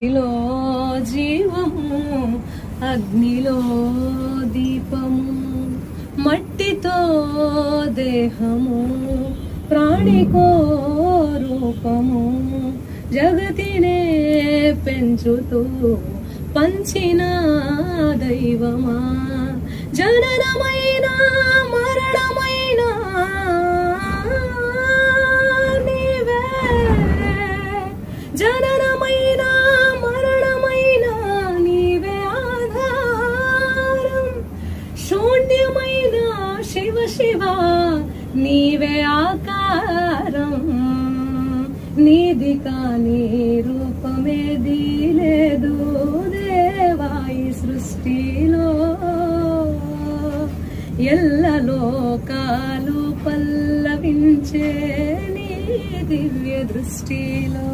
లో జీవము, అగ్నిలో దీపము, మట్టితో దేహము, ప్రాణికో రూపము, జగతినే పెంచుతూ పంచిన దైవమా, జననమైన మరణమైన నీవే, జననమైన మరణమైన నీవే ఆధారం, శూన్యమైన శివ శివ నీవే ఆకారం, నీది కాని రూపమేది లేదు దేవా ఈ సృష్టిలో, ఎల్ల లోకాలు పల్లవించే నీ దివ్య దృష్టిలో.